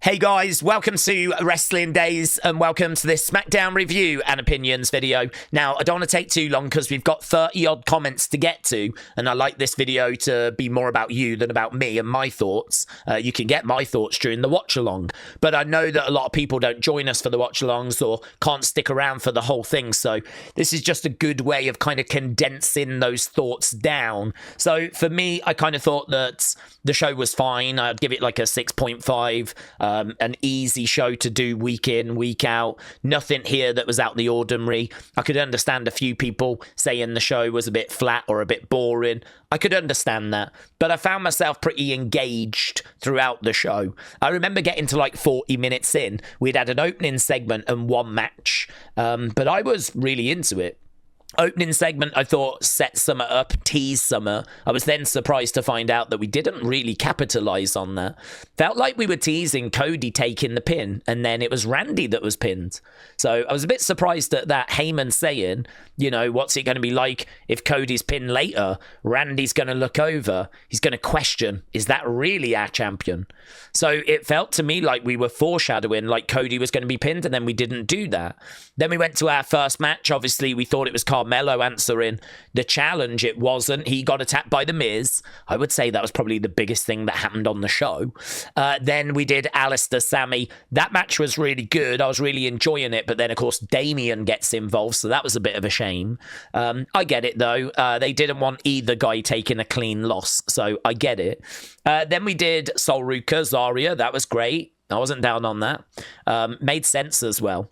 Hey guys, welcome to Wrestling Daze and welcome to this Smackdown review and opinions video. Now, I don't want to take too long because we've got 30 odd comments to get to, and I like this video to be more about you than about me and my thoughts. You can get my thoughts during the watch along, but I know that a lot of people don't join us for the watch alongs or can't stick around for the whole thing, so this is just a good way of kind of condensing those thoughts down. So for me, I kind of thought that the show was fine. I'd give it like a 6.5. An easy show to do week in, week out. Nothing here that was out the ordinary. I could understand a few people saying the show was a bit flat or a bit boring. I could understand that, but I found myself pretty engaged throughout the show. I remember getting to like 40 minutes in. We'd had an opening segment and one match, but I was really into it. Opening segment, I thought, set Summer up, teased Summer. I was then surprised to find out that we didn't really capitalize on that. Felt like we were teasing Cody taking the pin, and then it was Randy that was pinned. So I was a bit surprised at that. Heyman saying, you know, what's it going to be like if Cody's pinned later? Randy's going to look over. He's going to question, is that really our champion? So it felt to me like we were foreshadowing, like Cody was going to be pinned, and then we didn't do that. Then we went to our first match. Obviously, we thought it was Carmelo answering the challenge. It wasn't. He got attacked by The Miz. I would say that was probably the biggest thing that happened on the show. Then we did Aleister, Sami. That match was really good. I was really enjoying it. But then, of course, Damian gets involved. So that was a bit of a shame. I get it, though. They didn't want either guy taking a clean loss. So I get it. Then we did Ruca, Zaria. That was great. I wasn't down on that. Made sense as well.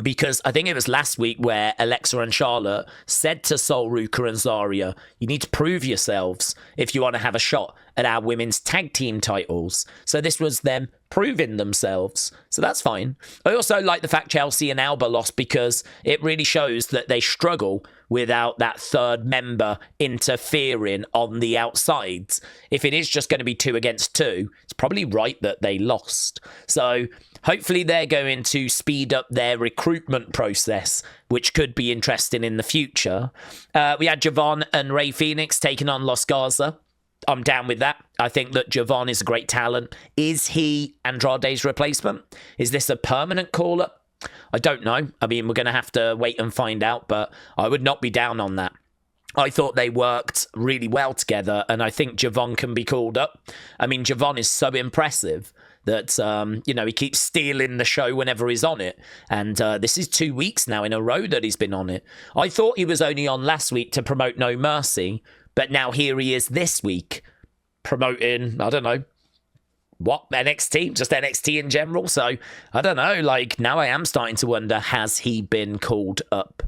Because I think it was last week where Alexa and Charlotte said to Ruca and Zaria, you need to prove yourselves if you want to have a shot at our women's tag team titles. So this was them proving themselves. So that's fine. I also like the fact Chelsea and Alba lost because it really shows that they struggle without that third member interfering on the outsides. If it is just going to be 2 against 2, it's probably right that they lost. So hopefully they're going to speed up their recruitment process, which could be interesting in the future. We had Javon and Rey Fenix taking on Los Garza. I'm down with that. I think that Javon is a great talent. Is he Andrade's replacement? Is this a permanent call-up? I don't know. I mean, we're going to have to wait and find out, but I would not be down on that. I thought they worked really well together, and I think Javon can be called up. I mean, Javon is so impressive that, he keeps stealing the show whenever he's on it. And this is 2 weeks now in a row that he's been on it. I thought he was only on last week to promote No Mercy, but now here he is this week promoting, I don't know, what, NXT? Just NXT in general? So, I don't know, like, now I am starting to wonder, has he been called up?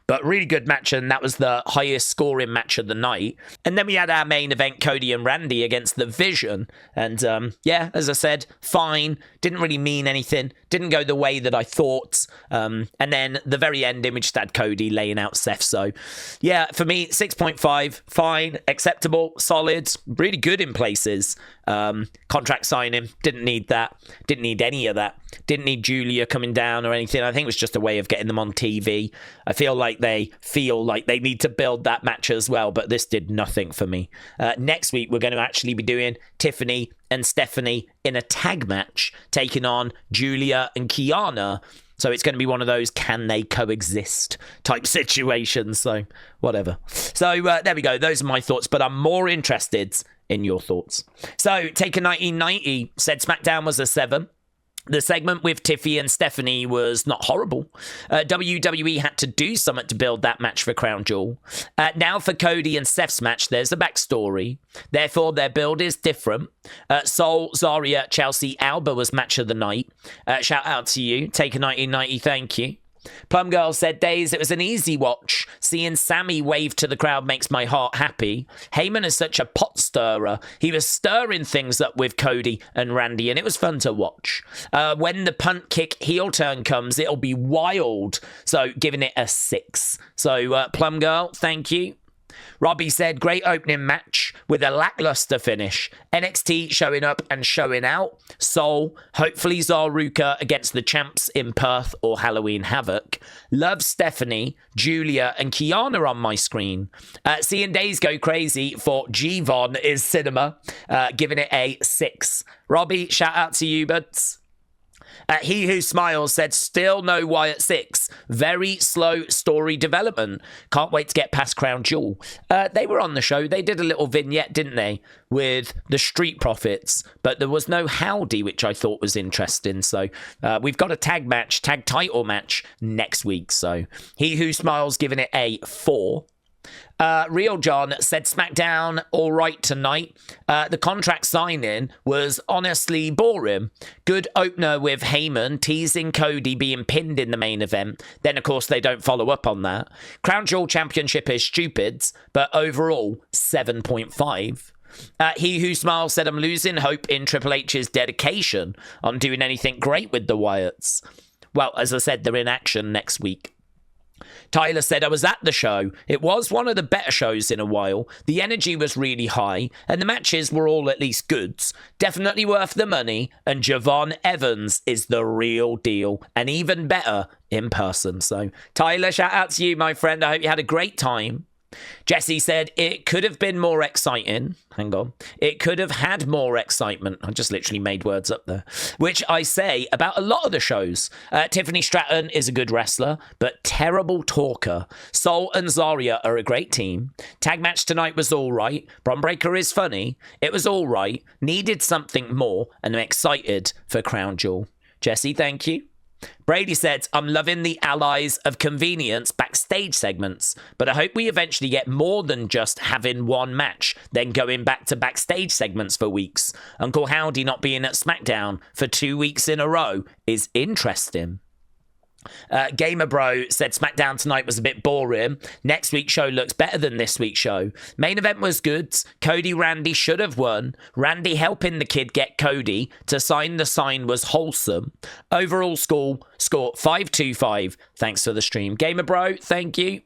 But really good match, and that was the highest scoring match of the night. And then we had our main event, Cody and Randy against The Vision. And as I said, fine. Didn't really mean anything. Didn't go the way that I thought. And then the very ending, we just had Cody laying out Seth. So, yeah, for me, 6.5, fine, acceptable, solid, really good in places. Contract signing, didn't need that. Didn't need any of that. Didn't need Julia coming down or anything. I think it was just a way of getting them on TV. I feel like they need to build that match as well, but this did nothing for me. Next week, we're going to actually be doing Tiffany and Stephanie in a tag match, taking on Julia and Kiana. So it's going to be one of those can they coexist type situations. So whatever. So there we go. Those are my thoughts, but I'm more interested in your thoughts. So Taker 1990 said SmackDown was a 7. The segment with Tiffy and Stephanie was not horrible. WWE had to do something to build that match for Crown Jewel. Now for Cody and Seth's match, there's a backstory. Therefore, their build is different. Soul, Zaria, Chelsea, Alba was match of the night. Shout out to you. Taker 1990, thank you. Plum Girl said, Daze, it was an easy watch. Seeing Sami wave to the crowd makes my heart happy. Heyman is such a pot stirrer. He was stirring things up with Cody and Randy, and it was fun to watch. When the punt kick heel turn comes, it'll be wild. So giving it a 6. So Plum Girl, thank you. Robbie said, great opening match with a lackluster finish. NXT showing up and showing out. Soul, hopefully Ruca against the champs in Perth or Halloween Havoc. Love Stephanie, Julia and Kiana on my screen. Seeing Days go crazy for Gvon is cinema. Giving it a 6. Robbie, shout out to you, buds. He Who Smiles said, still no Wyatt 6. Very slow story development. Can't wait to get past Crown Jewel. They were on the show. They did a little vignette, didn't they, with the Street Profits, but there was no Howdy, which I thought was interesting. So we've got a tag title match next week. So He Who Smiles giving it a 4. Real John said SmackDown all right tonight. The contract signing was honestly boring. Good opener with Heyman teasing Cody being pinned in the main event. Then, of course, they don't follow up on that. Crown Jewel Championship is stupid, but overall, 7.5. He Who Smiles said, I'm losing hope in Triple H's dedication on doing anything great with the Wyatts. Well, as I said, they're in action next week. Tyler said, I was at the show. It was one of the better shows in a while. The energy was really high, and the matches were all at least goods. Definitely worth the money, and Javon Evans is the real deal, and even better in person. So, Tyler, shout out to you, my friend. I hope you had a great time. Jesse said, it could have been more exciting. Hang on. It could have had more excitement. I just literally made words up there. Which I say about a lot of the shows. Tiffany Stratton is a good wrestler, but terrible talker. Soul and Zaria are a great team. Tag match tonight was all right. Bron Breakker is funny. It was all right. Needed something more, and I'm excited for Crown Jewel. Jesse, thank you. Brady said, I'm loving the Allies of Convenience backstage segments, but I hope we eventually get more than just having one match, then going back to backstage segments for weeks. Uncle Howdy not being at SmackDown for 2 weeks in a row is interesting. Gamer Bro said SmackDown tonight was a bit boring. Next week's show looks better than this week's show. Main event was good. Cody Randy should have won. Randy helping the kid get Cody to sign the sign was wholesome. Overall score 525. Thanks for the stream. Gamer Bro, thank you.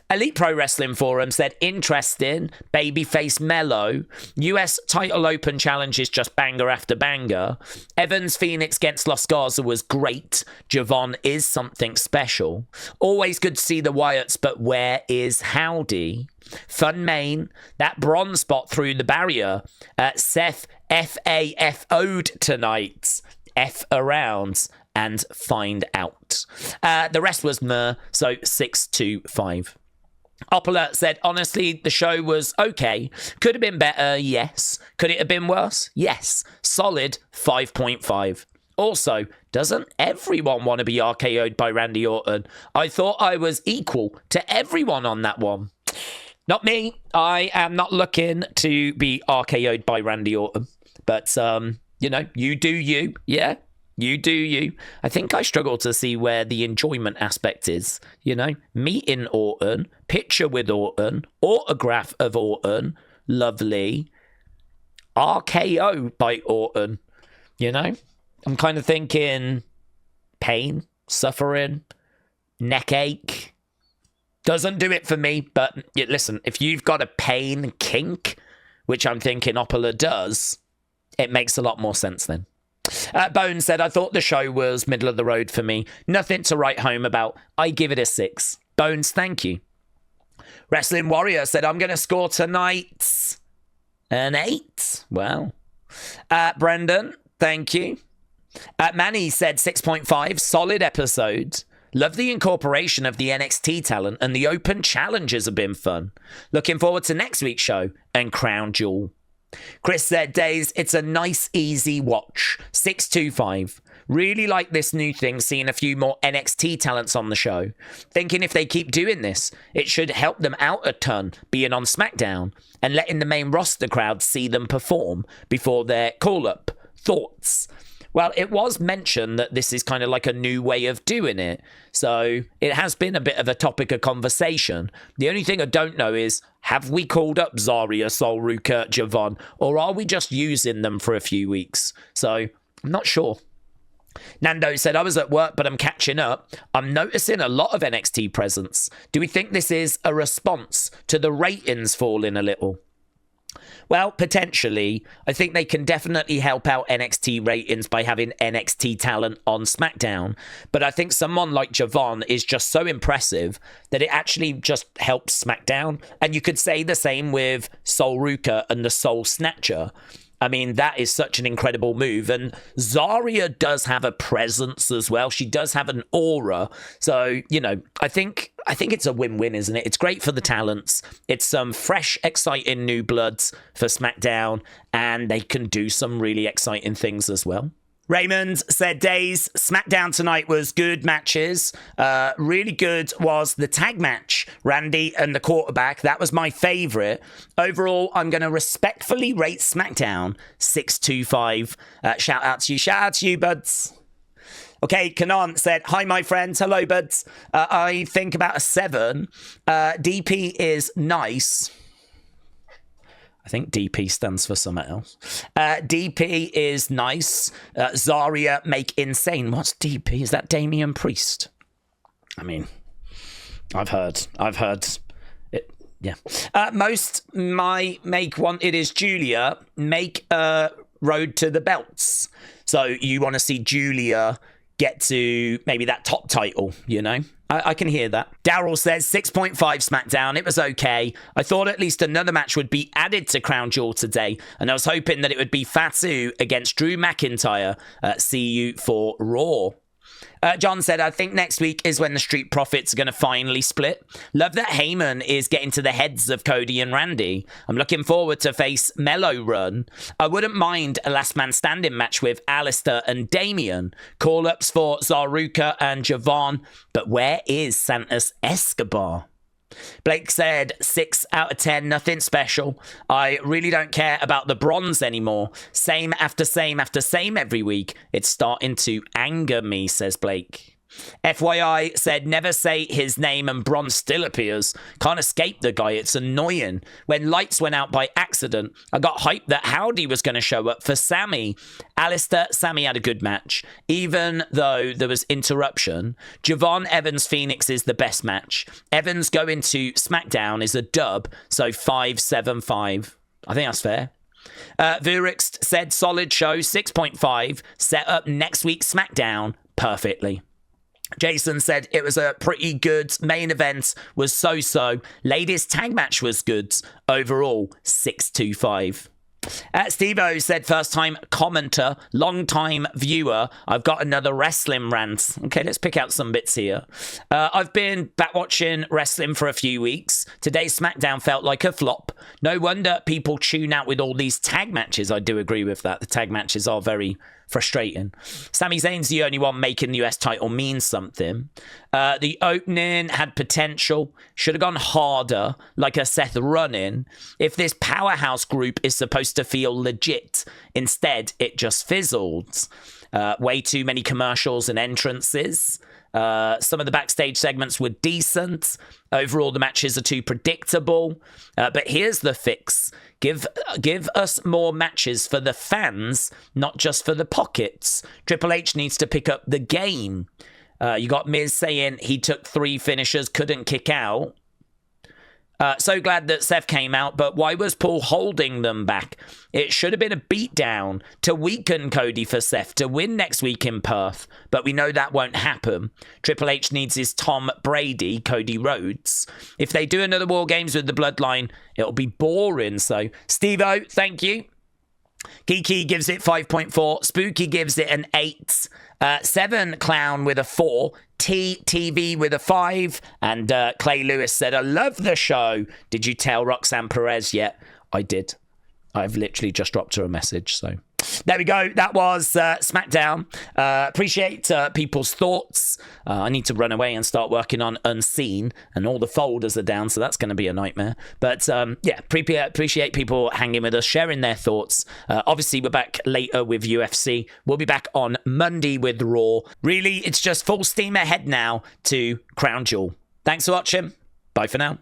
Elite Pro Wrestling Forum said, interesting, babyface mellow, US title open challenge is just banger after banger, Evans Fenix against Los Garza was great, Javon is something special, always good to see the Wyatts, but where is Howdy? Fun main, that bronze spot through the barrier, Seth FAFO'd tonight, F around, and find out. The rest was meh, so 625. Opala said, honestly, the show was okay. Could have been better, yes. Could it have been worse? Yes. Solid 5.5. Also, doesn't everyone want to be RKO'd by Randy Orton? I thought I was equal to everyone on that one. Not me. I am not looking to be RKO'd by Randy Orton. But, you do you, yeah? You do you. I think I struggle to see where the enjoyment aspect is. Meeting Orton, picture with Orton, autograph of Orton, lovely. RKO by Orton. I'm kind of thinking pain, suffering, neck ache. Doesn't do it for me, but listen, if you've got a pain kink, which I'm thinking Opala does, it makes a lot more sense then. Bones said, I thought the show was middle of the road for me. Nothing to write home about. I give it a 6. Bones, thank you. Wrestling Warrior said, I'm going to score tonight an 8. Well. Brendan, thank you. Manny said 6.5. Solid episode. Love the incorporation of the NXT talent, and the open challenges have been fun. Looking forward to next week's show and Crown Jewel. Chris said, Daze, it's a nice, easy watch. 625. Really like this new thing, seeing a few more NXT talents on the show. Thinking if they keep doing this, it should help them out a ton being on SmackDown and letting the main roster crowd see them perform before their call-up. Thoughts? Well, it was mentioned that this is kind of like a new way of doing it. So it has been a bit of a topic of conversation. The only thing I don't know is, have we called up Zaria, Sol, Ruca, Javon, or are we just using them for a few weeks? So I'm not sure. Nando said, I was at work, but I'm catching up. I'm noticing a lot of NXT presence. Do we think this is a response to the ratings falling a little? Well, potentially. I think they can definitely help out NXT ratings by having NXT talent on SmackDown. But I think someone like Javon is just so impressive that it actually just helps SmackDown. And you could say the same with Sol Ruca and the Soul Snatcher. I mean, that is such an incredible move. And Zaria does have a presence as well. She does have an aura. So, you know, I think it's a win-win, isn't it? It's great for the talents. It's some fresh, exciting new bloods for SmackDown. And they can do some really exciting things as well. Raymond said, Daze, SmackDown tonight was good matches. Really good was the tag match, Randy and the quarterback. That was my favourite. Overall, I'm going to respectfully rate SmackDown 625. Shout out to you. Shout out to you, buds. Okay, Kanan said, hi, my friends. Hello, buds. I think about a 7. DP is nice. I think DP stands for something else. DP is nice. Zaria make insane. What's DP? Is that Damian Priest? I mean, I've heard it. Yeah. Most my make wanted is Julia make a road to the belts. So you want to see Julia get to maybe that top title, you know? I can hear that. Daryl says 6.5 SmackDown. It was okay. I thought at least another match would be added to Crown Jewel today, and I was hoping that it would be Fatu against Drew McIntyre. See you for Raw. John said, I think next week is when the Street Profits are going to finally split. Love that Heyman is getting to the heads of Cody and Randy. I'm looking forward to face Mellow Run. I wouldn't mind a last man standing match with Aleister and Damian. Call-ups for Ruca and Javon. But where is Santos Escobar? Blake said 6 out of 10, nothing special. I really don't care about the bronze anymore. Same after same after same every week. It's starting to anger me, says Blake. FYI said never say his name and bronze still appears. Can't escape the guy, it's annoying. When lights went out by accident, I got hyped that Howdy was going to show up for Sami. Aleister, Sami had a good match, even though there was interruption. Javon Evans Fenix is the best match. Evans going to SmackDown is a dub, so 5-7-5. I think that's fair. Vurix said solid show, 6.5. Set up next week's SmackDown perfectly. Jason said it was a pretty good main event, was so-so. Ladies tag match was good. Overall, 625. Steve-O said first time commenter, long time viewer. I've got another wrestling rant. Okay, let's pick out some bits here. I've been back watching wrestling for a few weeks. Today's SmackDown felt like a flop. No wonder people tune out with all these tag matches. I do agree with that. The tag matches are very frustrating. Sami Zayn's the only one making the US title mean something. The opening had potential. Should have gone harder, like a Seth run-in. If this powerhouse group is supposed to feel legit, instead it just fizzled. Way too many commercials and entrances. Some of the backstage segments were decent. Overall, the matches are too predictable. But here's the fix. Give us more matches for the fans, not just for the pockets. Triple H needs to pick up the game. You got Miz saying he took 3 finishers, couldn't kick out. So glad that Seth came out, but why was Paul holding them back? It should have been a beatdown to weaken Cody for Seth to win next week in Perth, but we know that won't happen. Triple H needs his Tom Brady, Cody Rhodes. If they do another War Games with the Bloodline, it'll be boring. So, Steve-O, thank you. Geeky gives it 5.4. Spooky gives it an 8. 7 Clown with a 4. TV with a 5. And Clay Lewis said, I love the show. Did you tell Roxanne Perez yet? I did. I've literally just dropped her a message. So there we go. That was SmackDown. Appreciate people's thoughts. I need to run away and start working on Unseen, and all the folders are down, so that's going to be a nightmare. But yeah, appreciate people hanging with us, sharing their thoughts. Obviously, we're back later with UFC. We'll be back on Monday with Raw. Really, it's just full steam ahead now to Crown Jewel. Thanks for watching. Bye for now.